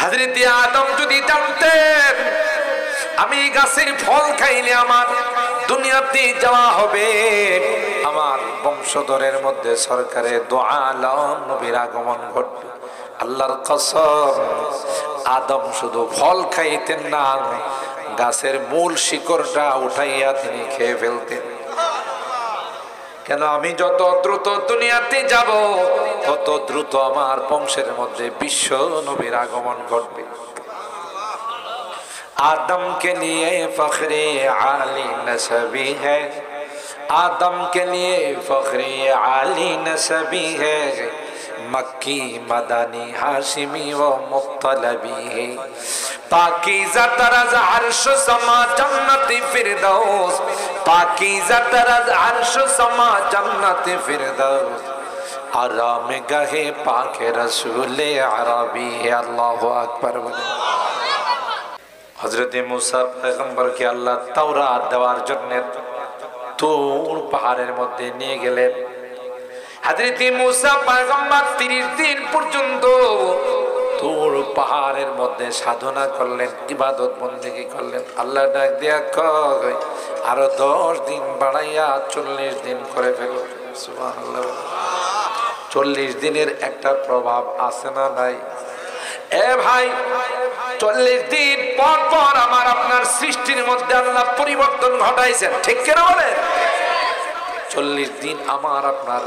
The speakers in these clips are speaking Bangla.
হযরত আদম যদি জানতেন আমি গাছের ফল খাইলে আমার দুনিয়াতে যাওয়া হবে, আমার বংশধরের মধ্যে সরকারে দো আলম নবীর আগমন ঘটবে, আল্লাহর কসম আদম শুধু ফল খাইতেন না, গাছের মূল শিকড়টা উঠাইয়া তিনি খেয়ে ফেলতেন। কেন? আমি যত দ্রুত দুনিয়াতে যাব তত দ্রুত আমার বংশের মধ্যে বিশ্ব নবীর আগমন ঘটবে। आदम के लिए फख्रे आली नसबी है, आदम के लिए फख्रे आली नसबी है, मक्की मदनी हाशिमी व मुत्तलबी है, पाकीज़ा तरज़ अर्श समा जन्नत फिरदौस, पाकीज़ा तरज़ अर्श समा जन्नत फिरदौस, आराम गहे पाक रसूल अरबी है। अल्लाहु अकबर। হযরত মুসা পয়গম্বরকে আল্লাহ তাওরাত দেওয়ার জন্য তুর পাহাড়ের মধ্যে নিয়ে গেলেন। হযরত মুসা পয়গম্বর 30 দিন পর্যন্ত তুর পাহাড়ের মধ্যে সাধনা করলেন, ইবাদত বন্দেগী করলেন। আল্লাহ ডাক দিয়া কয় আরো 10 দিন বাড়াইয়া 40 দিন করে ফেলো। সুবহানাল্লাহ। 40 দিনের একটা প্রভাব আছে না নাই? এ ভাই, 40 দিন পর পর আমার আপনার সৃষ্টির মধ্যে আল্লাহ পরিবর্তন ঘটাইছেন, ঠিক কিনা বলেন? 40 দিন আমার আপনার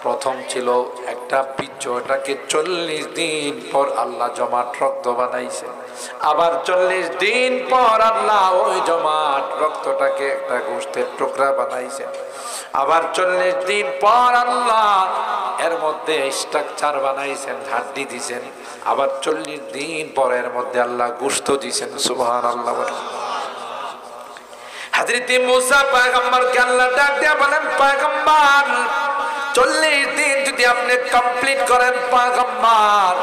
প্রথম ছিল একটা বীজ, এটাকে 40 দিন পর আল্লাহ জমাট রক্ত বানাইছে। আবার 40 দিন পর আল্লাহ ওই জমাট রক্তটাকে একটা গোশতের টুকরা বানাইছে। আবার 40 দিন পর আল্লাহ এর মধ্যে স্ট্রাকচার বানাইছেন, হাড্ডি দিয়েছেন। আবার 40 দিন পর এর মধ্যে আল্লাহ গোশত দিয়েছেন। সুবহানাল্লাহ। হযরত মুসা পয়গম্বরকে আল্লাহ ডাক দিয়া বলেন, পয়গম্বর 40 দিন যদি আপনি কমপ্লিট করেন পয়গম্বর,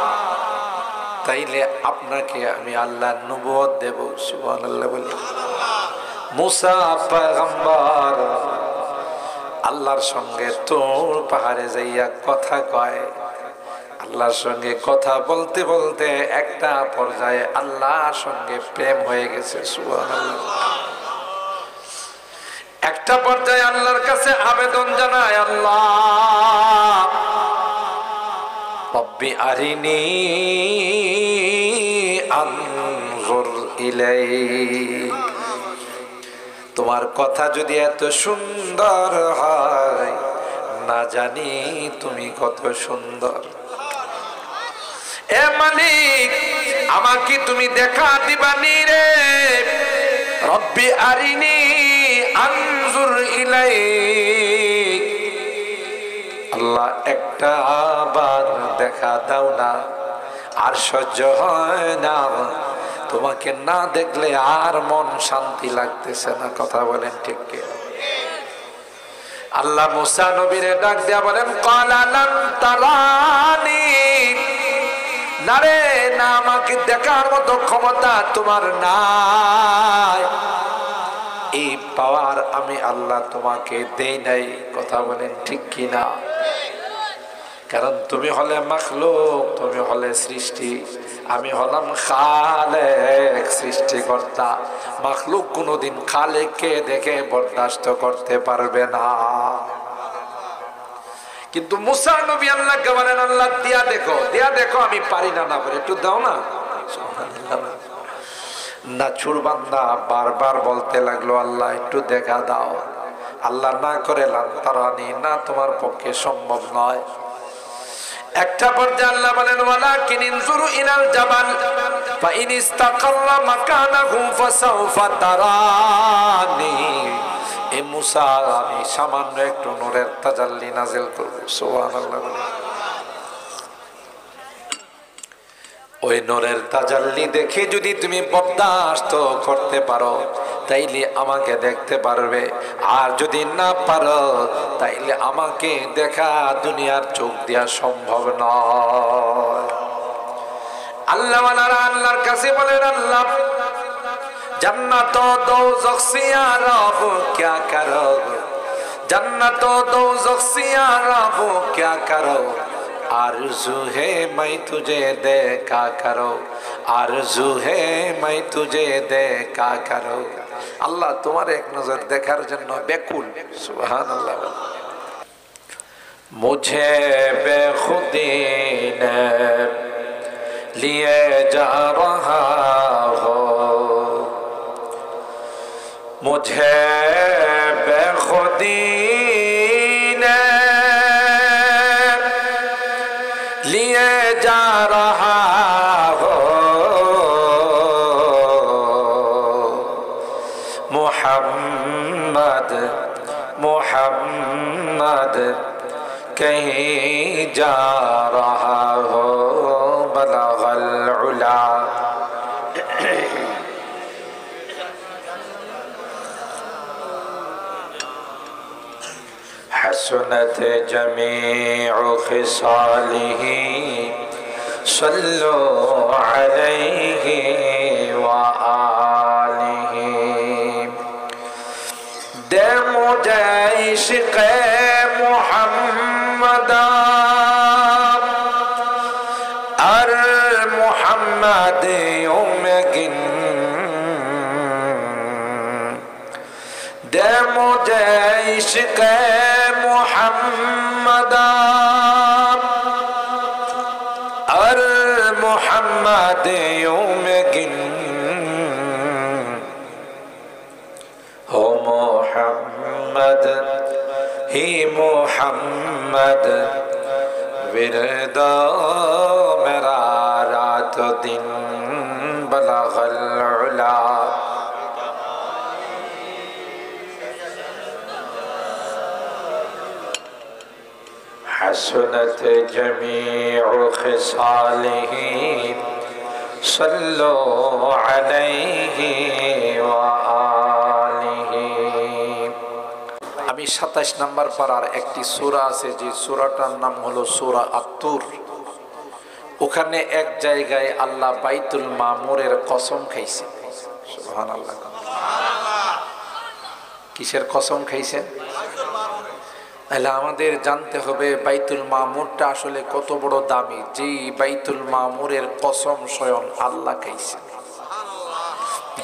তাইলে আপনাকে আমি আল্লাহ নবুয়ত দেব। সুবহানাল্লাহ বলে মুসা পয়গম্বর আল্লাহর সঙ্গে তুর পাহাড়ে যাইয়া কথা কয়। আল্লাহর সঙ্গে কথা বলতে বলতে একটা পর্যায়ে আল্লাহর সঙ্গে প্রেম হয়ে গেছে। সুবহানাল্লাহ। একটা পর্যায়ে আল্লাহর কাছে আবেদন জানায়, আল্লাহ রব্বি আরিনি আনজুর ইলাইক, তোমার কথা যদি এত সুন্দর হয়, না জানি তুমি কত সুন্দর। এ মালিক, আমাকে তুমি দেখা দিবানি রে। রব্বি আরিনি আনজুর ইলাইক, আল্লাহ একটা বার দেখা দাও না, আর সহ্য হয় না, তোমাকে না দেখলে আর মন শান্তি লাগতেছে না। কথা বলেন ঠিক কি? আল্লাহ মুসা নবীরে ডাক দিয়া বলেন, ক্বালা লান তারানি, না রে না, আমাকে দেখার মতো ক্ষমতা তোমার নাই, এই পাওয়ার আমি আল্লাহ তোমাকে দেই নাই। কথা বলেন ঠিক কি না? কারণ তুমি হলে মাখলুক, তুমি হলে সৃষ্টি, আমি হলাম খালেক, সৃষ্টিকর্তা। মাখলুক কোনোদিন খালেককে দেখে বরদাস্ত করতে পারবে না। কিন্তু মুসা নবী আল্লাহকে বলেন, আল্লাহ দিয়া দেখো, দিয়া দেখো আমি পারি না, না পারি, একটু দাও না। নাছুর বান্দা বারবার বলতে লাগলো, আল্লাহ একটু দেখা দাও। আল্লাহ না করে লান্তারানি, না তোমার পক্ষে সম্ভব নয়। একটা পর্যায়ে আল্লাহ বলেন, ওয়ালাকিন ইনজুরু ইলাল জাবাল ফাইন ইসতাকাররা মাকানাহু ফাসাউফা তারানি। এ মুসা, আমি সামান্য একটু নূরের তাজাল্লি নাযিল করব। সুবহানাল্লাহ। ওই নূরের তাজাল্লি দেখে যদি তুমি বরদাস্ত করতে পারো, তাইলে আমাকে দেখতে পারবে, আর যদি না পারো তাইলে আমাকে দেখা দুনিয়ার চোখ দেয়া সম্ভব নয়। আল্লাহ ওয়ালারা আল্লাহর কাছে বলেন, আল্লাহ जन्नत दोज़ख से यारा वो क्या करो, जन्नत दोज़ख से यारा वो क्या करो, आरज़ू है मैं तुझे देखा करो, आरज़ू है मैं तुझे देखा करो। अल्लाह तुम्हारे एक नजर देखार जन्नो बेकुल। सुभान अल्लाह। मुझे बेखुदी ने लिए जा रहा हो, मुझे बेखुदी ने लिए जा रहा हो, मोहम्मद मोहम्मद कहीं जा रहा हो, बलगल उला। हसनत जमीउ खिसालिही सल्लु अलैहि व आलिही। दे मुझे इश्क़ मुहम्मदा अर मुहम्मद उमगिन, दे मुझे इश्क़ मुहम्मदा अर मुहम्मद उमगिन। हो मोहम्मद ही मोहम्मद विरदा मेरा रात दिन, बलगल उला। हसनत जमीउ खिसालिही सल्लु अलैहि व आलिही। আমি 27 নম্বর পারার একটি সূরা আছে, যে সূরাটার নাম হলো সূরা আত-তুর। ওখানে এক জায়গায় আল্লাহ বাইতুল মামুরের কসম খাইছে। সুবহানাল্লাহ। কিসের কসম খাইছেন? তাহলে আমাদের জানতে হবে বাইতুল মামুরটা আসলে কত বড় দামি, যে বাইতুল মামুরের কসম স্বয়ং আল্লাহ খাইছে।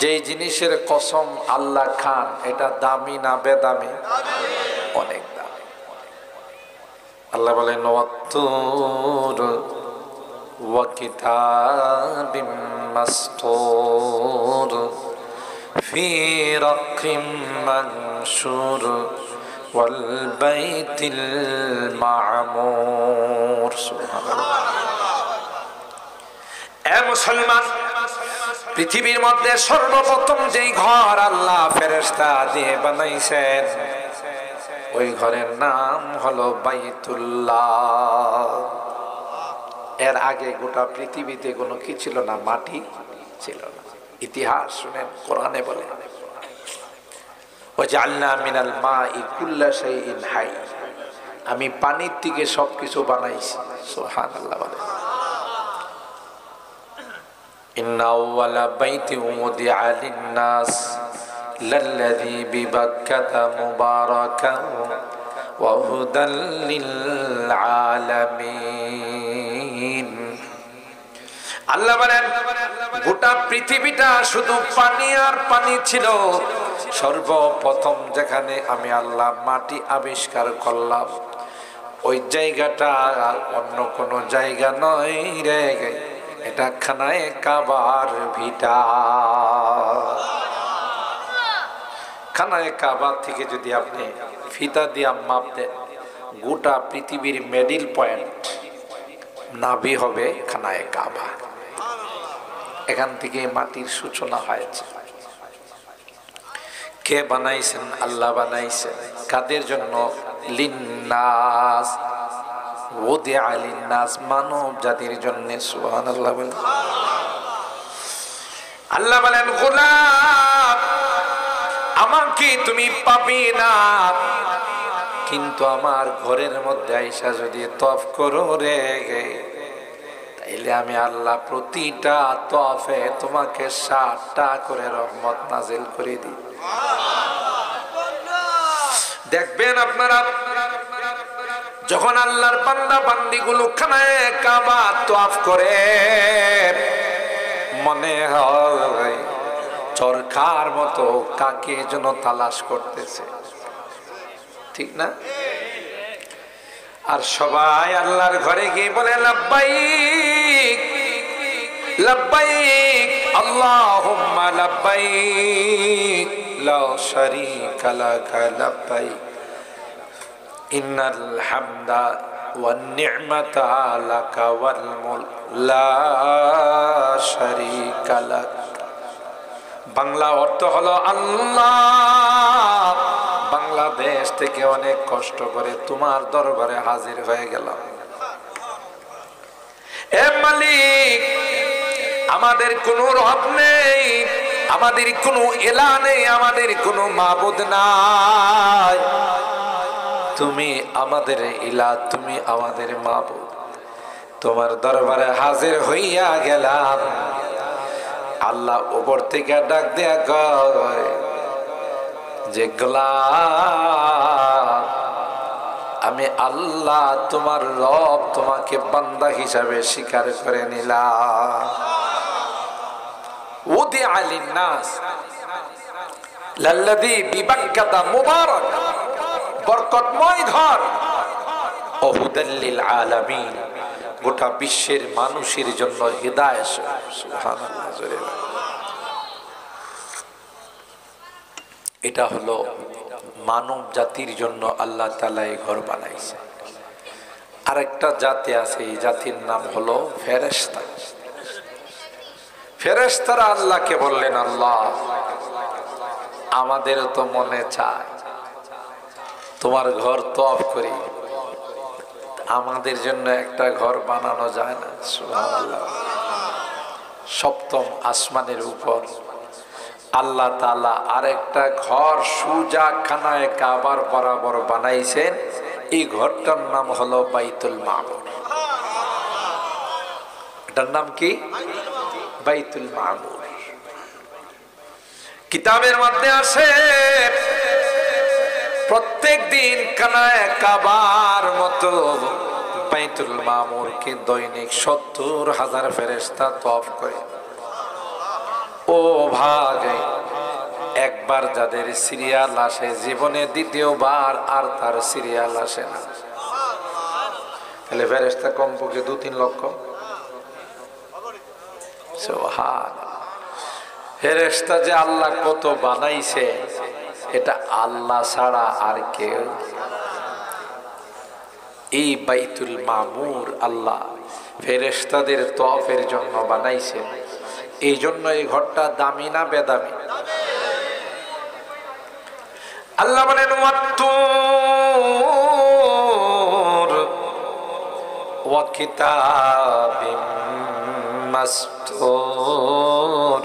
যে জিনিসের কসম আল্লাহ খান, এটা দামি না বেদামি? অনেক দামি। আল্লাহ বলেন ওয়াত-তুর ওয়া কিতাবিম মাসতুর ফি রাক্কিম মানশুর ওয়াল বাইতিল মা'মুর। সুবহানাল্লাহ। এ মুসলমান, পৃথিবীর মধ্যে সর্বপ্রথম যেই ঘর আল্লাহ ফেরেশতা দিয়ে বানাইছেন, ওই ঘরের নাম হলো বাইতুল্লাহ। এর আগে গোটা পৃথিবীতে কোনো কি ছিল না? মাটি ছিল না। ইতিহাস শুনেন, কোরআনে বলে ওয়াজআলনা মিনাল মাই কুল্লা শাইইন হাই, আমি পানির থেকে সবকিছু বানাইছি। সুবহানাল্লাহ। বলে ইন্না আউওয়ালা বাইতিন উদিআ লিন-নাস লাল্লাযী বিবাক্কাতা মুবারাকান ওয়া হুদাল লিল আলামিন। আল্লাহ বলেন গোটা পৃথিবীটা শুধু পানি আর পানি ছিল। সর্বপ্রথম যেখানে আমি আল্লাহ মাটি আবিষ্কার করলাম, ওই জায়গাটা অন্য কোনো জায়গা নয় রে, এটা খানায়ে কাবার ভিটা। খানায়ে কাবা থেকে যদি আপনি ফিতা দিয়ে মাপ দেন, গোটা পৃথিবীর মিডল পয়েন্ট নাভি হবে খানায়ে কাবা। এখান থেকে মাটির সূচনা হয়েছে। কে বানাইছেন? আল্লাহ বানাইছেন। কাদের জন্য? লিন্নাস, ওদিআ লিন্নাস, মানব জাতির জন্য। সুবহানাল্লাহ। আল্লাহ বলেন গোলাম, আমাকে তুমি পাবে না, কিন্তু আমার ঘরের মধ্যে আইসা যদি তওয়াফ করো রে, তাইলে আমি আল্লাহ প্রতিটা তওয়াফে তোমাকে 60টা করে রহমত নাজিল করে দিই। দেখবেন আপনারা যখন আল্লাহর বান্দা বান্দিগুলো খানায় কাবা তওয়াফ করে মনে হয় চরকার মতো কাকে যেন তালাশ করতেছে, ঠিক না? আর সবাই আল্লাহর ঘরে গিয়ে বলে লাব্বাইক লাব্বাইক আল্লাহুম্মা লাব্বাইক লা শারীকা লাকা লাব্বাইক ইন্নাল হামদা ওয়ান নি'মাতা লাকা ওয়াল মুলক লা শারীকা লাক। বাংলা অর্থ হলো আল্লাহ, বাংলাদেশ থেকে অনেক কষ্ট করে তোমার দরবারে হাজির হয়ে গেলাম। এ মালিক, আমাদের কোনো রব নেই, আমাদের কোনো ইলাহ নেই, আমাদের কোনো মাবুদ নাই। তুমি আমাদের ইলাহ, তুমি আমাদের মাবুদ। তোমার দরবারে হাজির হইয়া গেলাম। আল্লাহ উপর থেকে ডাক দেয়া কয় যে গোলাম, আমি আল্লাহ তোমার রব তোমাকে বান্দা হিসাবে স্বীকার করে নিলাম। উদি আলিন নাস লাল্লাযী বিবাক্কাতা মুবারাক, বরকতময় ঘর, ওহুদাল লিল আলামিন, গোটা বিশ্বের মানুষের জন্য হিদায়াত। সুবহানাল্লাহ। এটা হলো মানব জাতির জন্য আল্লাহ তাআলা এই ঘর বানাইছে। আরেকটা জাতি আছে, এই জাতির নাম হলো ফেরেশতা। ফেরেশতারা আল্লাহকে বললেন, আল্লাহ আমাদের তো মনে চায় তোমার ঘর তওয়াফ করি, আমাদের জন্য একটা ঘর বানানো যায় না? সুবহানাল্লাহ। সপ্তম আসমানের উপর আল্লাহ তাআলা আরেকটা ঘর সুজা খানায় কাবার বরাবর বানাইছেন। এই ঘরটার নাম হলো বাইতুল মামুর। এটার নাম কি? বাইতুল মামুর। কিতাবের মধ্যে আছে প্রত্যেক দিন কানায় কাবার মতো বাইতুল মামুরকে দৈনিক ৭০,০০০ ফেরেশতা তওয়াফ করে। ও ভাগে একবার যাদের সিরিয়াল আসে, জীবনে দ্বিতীয়বার আর তার সিরিয়াল আসে না। তাহলে ফেরেশতা কমপক্ষে ২-৩ লক্ষ। সুবহানাল্লাহ। ফেরেশতা যে আল্লাহ কত বানাইছে, এটা আল্লাহ ছাড়া আর কেউ। এই বাইতুল মামুর আল্লাহ ফেরেশতাদের তওয়াফের জন্য বানাইছে। এই জন্য এই ঘরটা দামি না বেদামি? আল্লাহ বলেন ওয়াত্তুর ওয়া কিতাবিম মাসতুর,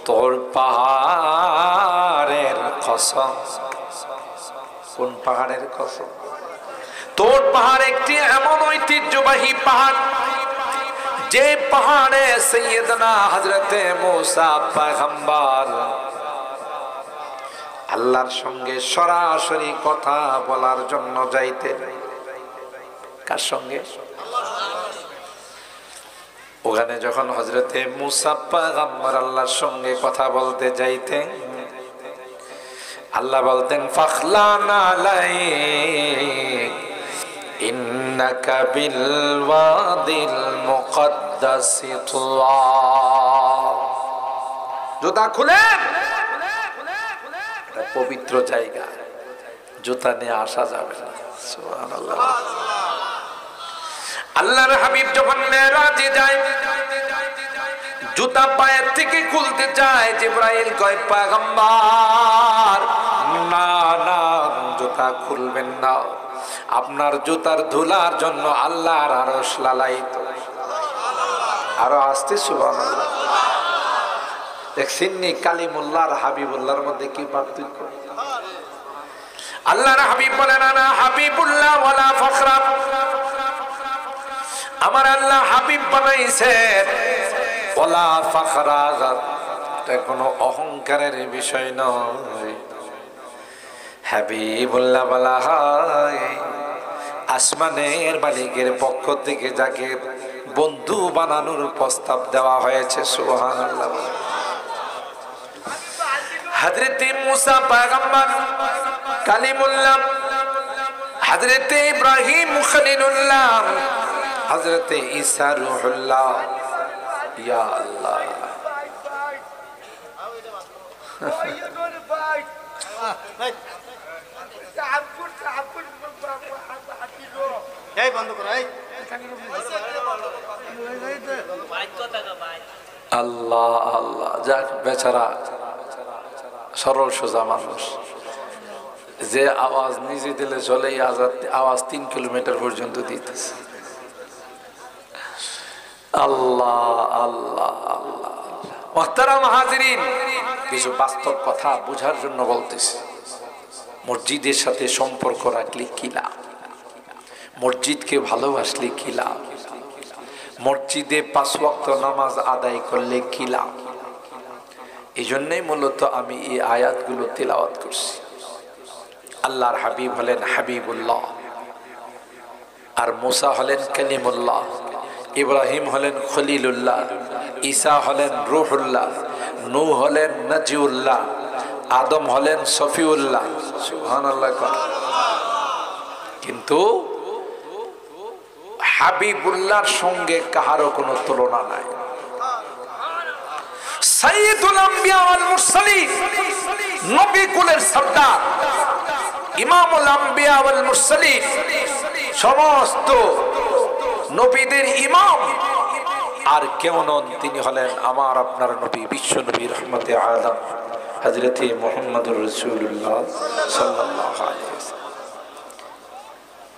তোর পাহাড়ের কসম। কোন পাহাড়ের কসম? তোর পাহাড় একটি এমন ঐতিহ্যবাহী পাহাড়, যে পাহাড়ে সাইয়েদনা হযরতে মূসা পয়গম্বর আল্লাহর সঙ্গে সরাসরি কথা বলার জন্য যাইতেন। কার সঙ্গে? ওখানে যখন হযরতে মূসা পয়গম্বর আল্লাহর সঙ্গে কথা বলতে যাইতেন, আল্লাহ বলতেন ফাখলানা আলাইক ইন্নাকা বিল ওয়াদিল মুকদ্দাসি তুওয়া। জুতা খুলেন, এটা পবিত্র জায়গা, জুতা নিয়ে আসা যাবে না। সুবহানাল্লাহ। আল্লাহর হাবিব যখন মেরাজে যায়, জুতা পায়ের থেকে খুলতে চায়, জিবরাইল কয় পয়গম্বর না না, জুতা খুলবেন না, আপনার জুতার ধুলার জন্য আল্লাহর আরশ লালায়িত। আরো আসতে সুবহানাল্লাহ। দেখছেন নি কালিমুল্লাহ আর হাবিবুল্লাহর মধ্যে কি পার্থক্য? আল্লাহর হাবিব বলেন আনা হাবিবুল্লাহ ওয়ালা ফখরা, আমার আল্লাহ হাবিব বানাইছেন ওয়ালা ফখরা, এটা কোনো অহংকারের বিষয় নয়। হাবিবুল্লাহ বলা হয় আসমানের মালিকের পক্ষ থেকে যাকে বন্ধু বানানোর প্রস্তাব দেওয়া হয়েছে। সুবহানাল্লাহ। হযরতে মুসা পয়গম্বর কালিমুল্লাহ, হযরতে ইব্রাহিম খলিলুল্লাহ, হযরতে ঈসা রূহুল্লাহ। ইয়া আল্লাহ, আল্লাহ আল্লাহ। যাক, বেচারা সরল সোজা মানুষ, যে আওয়াজ নিজে দিলে চলে, আওয়াজ 3 কিলোমিটার পর্যন্ত দিতেছে। আল্লাহ আল্লাহ আল্লাহ। মুহতারাম হাজিরিন, কিছু বাস্তব কথা বোঝার জন্য বলতেছি। মসজিদের সাথে সম্পর্ক রাখলে কি লাভ? মসজিদকে ভালোবাসলে কি লাভ? মসজিদে 5 ওয়াক্ত নামাজ আদায় করলে কি লাভ? এই জন্যই মূলত আমি এই আয়াতগুলো তিলাওয়াত করছি। আল্লাহর হাবিব হলেন হাবিবুল্লাহ, আর মুসা হলেন কালিমুল্লাহ, ইব্রাহিম হলেন খলিলুল্লাহ, ঈসা হলেন রূহুল্লাহ, নূহ হলেন নাজিউল্লাহ, আদম হলেন সফিউল্লাহ। সুবহানাল্লাহ। কিন্তু হাবিবুল্লাহর সঙ্গে কাহারও কোনো তুলনা নাই। সাইয়্যিদুল আম্বিয়া ওয়াল মুরসালিন, নবী কুলের সর্দার, ইমামুল আম্বিয়া ওয়াল মুরসালিন, সমস্ত নবীদের ইমাম আর কেউ নন, তিনি হলেন আমার আপনার নবী, বিশ্ব নবী, রহমতে আলম, হযরতে মুহাম্মদুর রাসূলুল্লাহ সাল্লাল্লাহু আলাইহি ওয়াসাল্লাম।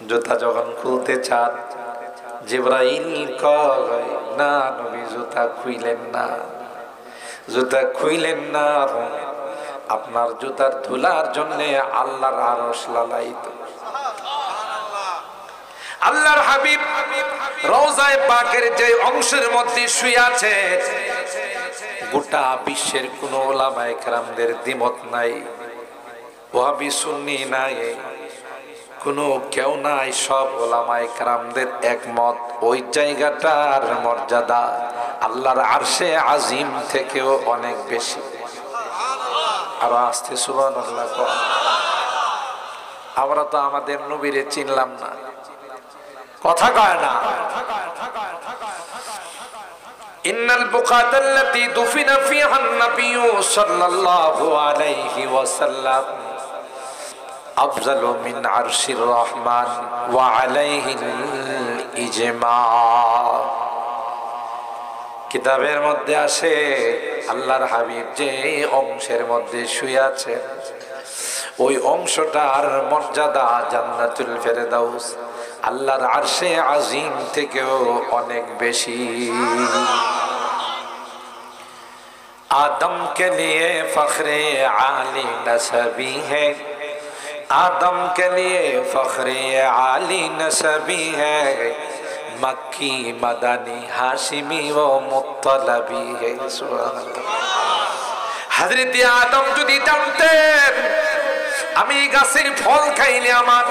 জুতা যখন খুলতে চান, জিবরাইল কয় না নবী জুতা খুইলেন না, জুতা খুইলেন না, আপনার জুতার ধুলার জন্য আল্লাহর আরশ লালায়িত। আল্লাহর হাবিব রওজায়ে পাকের যে অংশের মধ্যে শুয়ে আছে, গোটা বিশ্বের কোন উলামায়ে কেরামদের দ্বিমত নাই, ওয়াহাবি সুন্নি নাই, কোনো কেউ নাই, সব উলামায়ে কেরামদের একমত। ওই জায়গাটার মর্যাদা আল্লাহর আরশে আজিম থেকেও অনেক বেশি। আর আস্তে সুবহানাল্লাহ। আমরা তো আমাদের নবীরে চিনলাম না, কথা কয় না। ইন্নাল বুকাতাল্লাতী দুফিনা ফিহা আন-নাবিয়্যু সাল্লাল্লাহু আলাইহি ওয়াসাল্লাম আফজালু মিন আরশির রহমান ওয়া আলাইহিল ইজমা। কিতাবের মধ্যে আসে আল্লাহর হাবিব যে অংশের মধ্যে শুয়ে আছে, ওই অংশটার মর্যাদা জান্নাতুল ফেরদাউস আল্লাহর আরশে আজিম থেকেও অনেক বেশি। आदम के लिए फख्रे आली नसबी है, आदम के लिए फख्रे आली नसबी है, मक्की मदनी हाशिमी व मुत्तलबी है। हजरत आदम যদি জানতেন আমি গাছের ফল খাইলে আমার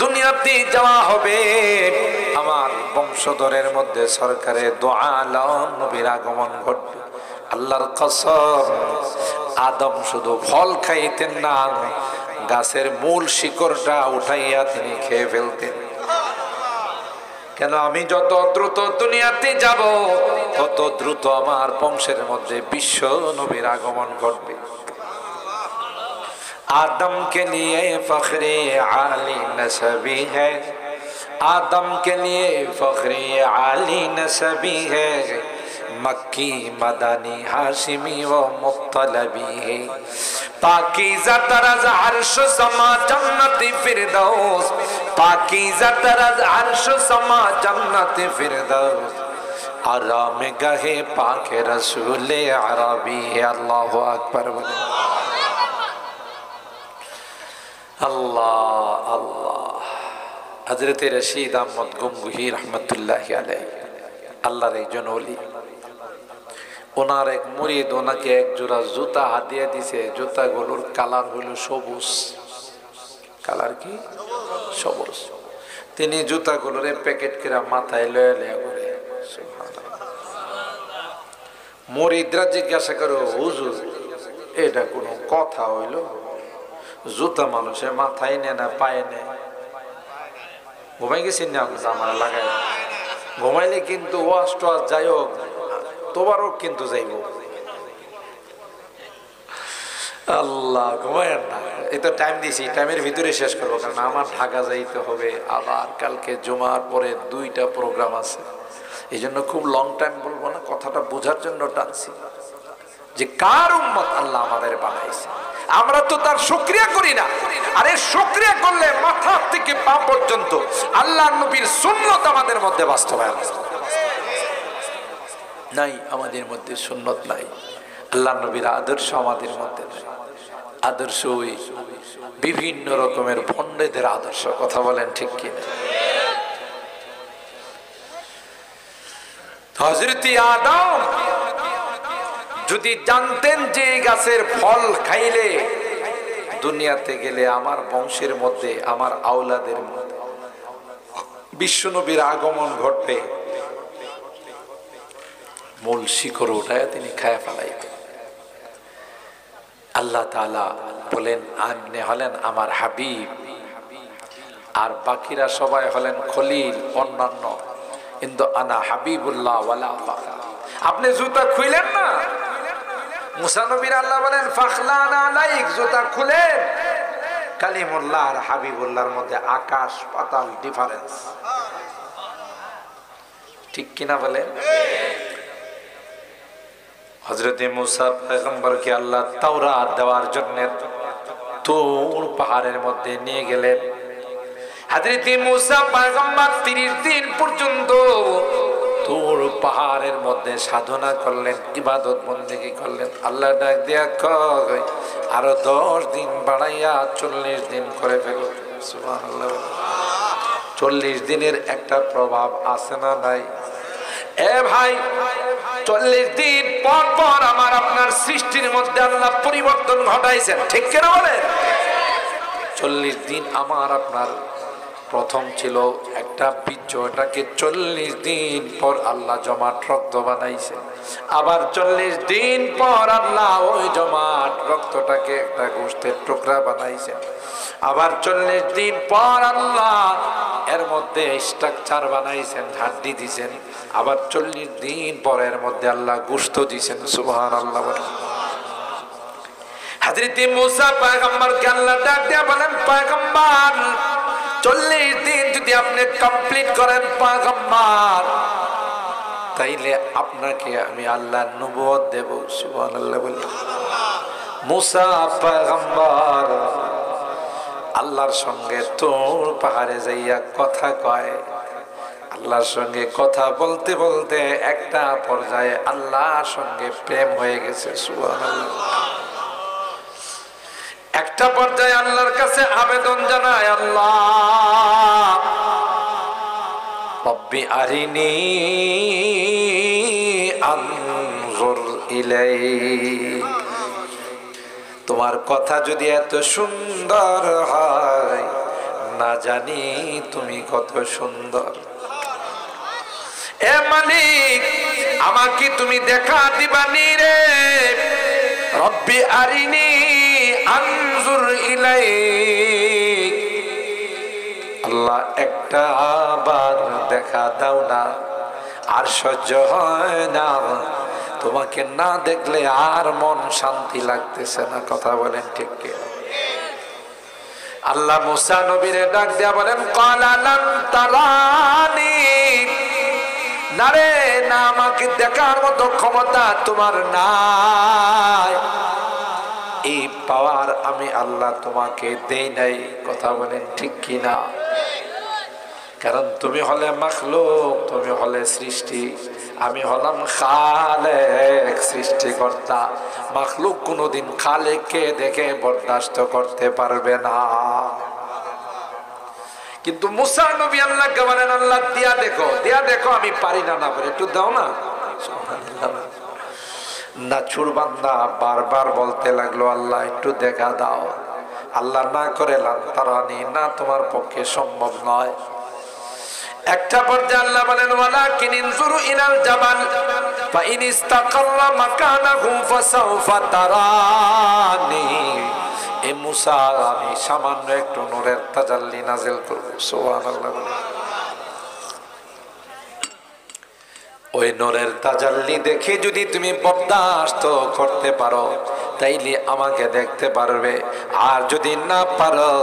দুনিয়াতে যাওয়া হবে, আমার বংশধরের মধ্যে সরকারের দো আলম নবীর আগমন ঘটবে, আল্লাহর কসম আদম শুধু ফল খাইতেন না, গাছের মূল শিকড়টা উঠাইয়া তিনি খেয়ে ফেলতেন। কেন? আমি যত দ্রুত দুনিয়াতে যাব তত দ্রুত আমার বংশের মধ্যে বিশ্ব নবীর আগমন ঘটবে। आदम के लिए फख्रे आली नसबी है, आदम के लिए फख्रे आली नसबी है, मक्की मदनी हाशिमी व मुत्तलबी है, पाकीज़ा तरज़ अर्श समा जन्नती फिरदौस, पाकीज़ा तरज़ अर्श समा जन्नती फिरदौस, आराम गहे पाके रसूले अरबी है। अल्लाह अकबर। আল্লাহ আল্লাহ। হযরত রশিদ আহমদ গঙ্গুহি রহমতুল্লাহি আলাইহি আল্লাহর একজন ওলি, ওনার এক মুরিদ ওনাকে এক জোড়া জুতা হাদিয়া দিছে, জুতাগুলোর কালার হলো সবুজ। কালার কি? সবুজ। তিনি জুতাগুলোরে প্যাকেট করে মাথায় লয়ে লয়া করে। মুরিদরা জিজ্ঞাসা করো, হুজুর এটা কোনো কথা হইল? জুতা মানুষের মাথায় নে না পায়ে নে? ঘুমাই গেছি না আমার লাগাই, ঘুমাইলে কিন্তু ওয়াশ টোয়াশ যাই হোক তোমারও কিন্তু যাইব। আল্লাহ ঘুমায়েন না, এই তো টাইম দিছি, টাইমের ভিতরে শেষ করবো, কারণ আমার ঢাকা যাইতে হবে, আবার কালকে জুমার পরে 2টা প্রোগ্রাম আছে। এই জন্য খুব লং টাইম বলবো না, কথাটা বোঝার জন্য টানছি যে কার উম্মত আল্লাহ আমাদের বানাইছে, আমরা তো তার শুকরিয়া করি না। আরে শুকরিয়া করলে মাথা থেকে পা পর্যন্ত আল্লাহর নবীর সুন্নত আমাদের মধ্যে বাস্তবায়ন নাই, আমাদের মধ্যে সুন্নত নাই, আল্লাহর নবীর আদর্শ আমাদের মধ্যে নাই। আদর্শ ওই বিভিন্ন রকমের পণ্ডিতদের আদর্শ। কথা বলেন ঠিক কিনা? হযরত আদম যদি জানতেন যে গাছের ফল খাইলে দুনিয়াতে গেলে আমার বংশের মধ্যে, আমার আওলাদের মধ্যে বিশ্বনবীর আগমন ঘটবে, মূল শিকড় উঠায় তিনি খায় ফেলাইতেন। আল্লাহ তাআলা বলেন, আপনি হলেন আমার হাবিব, আর বাকিরা সবাই হলেন খলিল, অন্যান্য, কিন্তু আনা হাবিবুল্লাহ ওয়ালা ফাখর। আপনি জুতা খুইলেন না, মুসা নবীর আল্লাহ বলেন ফাখলানা আলাইক, জুতা খুলেন। কালিমুল্লাহ আর হাবিবুল্লাহর মধ্যে আকাশ পাতাল ডিফারেন্স, ঠিক কিনা বলেন? হযরত মুসা পয়গম্বরকে আল্লাহ তাওরাত দেওয়ার জন্য তুর পাহাড়ের মধ্যে নিয়ে গেলেন। হযরত মুসা পয়গম্বর 30 দিন পর্যন্ত তুর পাহাড়ের মধ্যে সাধনা করলেন, ইবাদত বন্দেগী করলেন। আল্লাহ ডাক দিয়া কয়, আরো 10 দিন বাড়াইয়া 40 দিন করে ফেলো। সুবহানাল্লাহ। 40 দিনের একটা প্রভাব আছে না নাই? এ ভাই, 40 দিন পর পর আমার আপনার সৃষ্টির মধ্যে আল্লাহ পরিবর্তন ঘটাইছেন, ঠিক কিনা বলেন? 40 দিন আমার আপনার প্রথম ছিল একটা বীজ, এটাকে 40 দিন পর আল্লাহ জমাট রক্ত বানাইছে। আবার 40 দিন পর আল্লাহ ওই জমাট রক্তটাকে একটা গোশতের টুকরা বানাইছে। আবার 40 দিন পর আল্লাহ এর মধ্যে স্ট্রাকচার বানাইছেন, হাড্ডি দিছেন। আবার 40 দিন পর এর মধ্যে আল্লাহ গোশত দিছেন। সুবহানাল্লাহ। হযরত মুসা পয়গম্বরকে আল্লাহ ডাক দিয়া বলেন, পয়গম্বর 40 দিন যদি আপনি কমপ্লিট করেন পয়গম্বর, তাইলে আপনাকে আমি আল্লাহর নবুয়ত দেব। সুবহানাল্লাহ বলে মুসা পয়গম্বর আল্লাহর সঙ্গে তুর পাহাড়ে যাইয়া কথা কয়। আল্লাহর সঙ্গে কথা বলতে বলতে একটা পর্যায়ে আল্লাহর সঙ্গে প্রেম হয়ে গেছে। সুবহানাল্লাহ। একটা পর্যায়ে আল্লাহর কাছে আবেদন জানায়, আল্লাহ রব্বি আরিনি আনজুর ইলাইক, তোমার কথা যদি এত সুন্দর হয়, না জানি তুমি কত সুন্দর। এ মালিক, আমাকে তুমি দেখা দিবানি রে। রব্বি আরিনি আনজুর ইলাইক, আল্লাহ একটা আবার দেখা দাও না, আর সহ্য হয় না, তোমাকে না দেখলে আর মন শান্তি লাগতেছে না। কথা বলেন ঠিক কি? আল্লাহ মুসা নবীরে ডাক দিয়া বলেন, ক্বালা লান তারানি, না রে না, আমাকে দেখার মতো ক্ষমতা তোমার নাই, এই পাওয়ার আমি আল্লাহ তোমাকে দেই নাই। কথা বলেন ঠিক কিনা? কারণ তুমি হলে মাখলুক, তুমি হলে সৃষ্টি, আমি হলাম খালেক, সৃষ্টিকর্তা। মাখলুক কোনোদিন খালেককে দেখে বরদাস্ত করতে পারবে না। কিন্তু মুসা নবী আল্লাহকে বলেন, আল্লাহ দিয়া দেখো, দিয়া দেখো আমি পারি না, না পারি, একটু দাও না। নাছুর বান্দা বারবার বলতে লাগলো, আল্লাহ একটু দেখা দাও। আল্লাহ না করে লান তারানি, না তোমার পক্ষে সম্ভব নয়। একটা পর্যায়ে আল্লাহ বলেন ওয়ালাকিন ইনজুরু ইলাল জাবাল ফা ইন ইসতাকাররা মাকানাহু ফাসাউফা তারানি। এ মুসা, আমি সামান্য একটু নূরের তাজাল্লি নাযিল করব। সুবহানাল্লাহ। ওই নূরের তাজাল্লি দেখে যদি তুমি বরদাস্ত করতে পারো তাইলে আমাকে দেখতে পারবে, আর যদি না পারো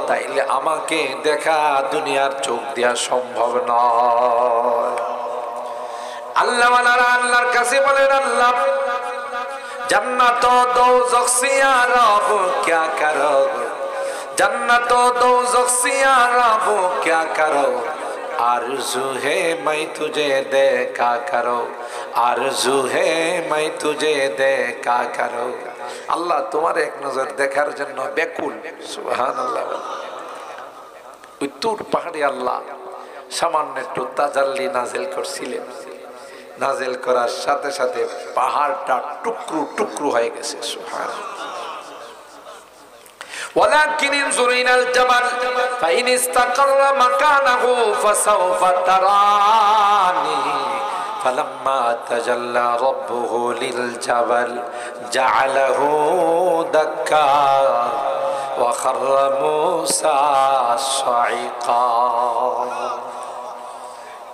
তাইলে আমাকে দেখা দুনিয়ার চোখ দিয়া সম্ভব নয়। আল্লাহ ওয়ালারা আল্লাহর কাছে বলেন, আল্লাহ জান্নাত ও দোজখ সে রব क्या करो, जन्नत ও দোজখ সে রব क्या करो, आरज़ू है मैं तुझे देखा करो, आरज़ू है मैं तुझे देखा करो। আল্লাহ তোমার এক নজর দেখার জন্য ব্যাকুল। সুবহানাল্লাহ। ওই তুর পাহাড়ে আল্লাহ সামান্য একটু তাজাল্লি নাজিল করছিলেন, নাজিল করার সাথে সাথে পাহাড়টা টুকরো টুকরো হয়ে গেছে। সুবহানাল্লাহ। ولكن انظر إلى الجبل فإن استقر مكانه فسوف تراني فلما تجلى ربه للجبل جعله دكا وخر موسى صعقا।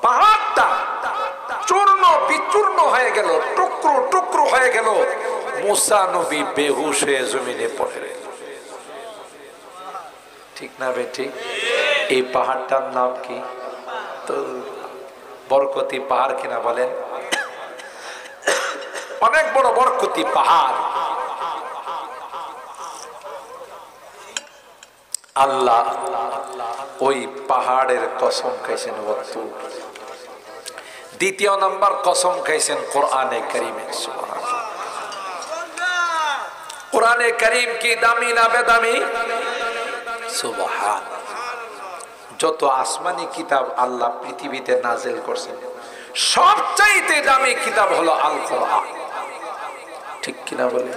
পাহাড়টা চূর্ণ বিচূর্ণ হয়ে গেল, টুকরো টুকরো হয়ে গেল। মুসা নবী বেহুশ হয়ে জমিনে পড়ে গেলেন। ঠিক না বেটি? এই পাহাড়টার নাম কি? তো বরকতি পাহাড় কিনা বলেন? অনেক বড় বরকতি পাহাড়। আল্লাহ ওই পাহাড়ের কসম খাইছেন। দ্বিতীয় নাম্বার কসম খাইছেন কোরআনে কারীমে। সুবহানাল্লাহ। কোরআনে কারীম কি দামি না বেদামি? সুবহান। যত আসমানি কিতাব আল্লাহ পৃথিবীতে নাজিল করছেন সবচাইতে দামি কিতাব হলো আল কোরআন। ঠিক কিনা বলেন?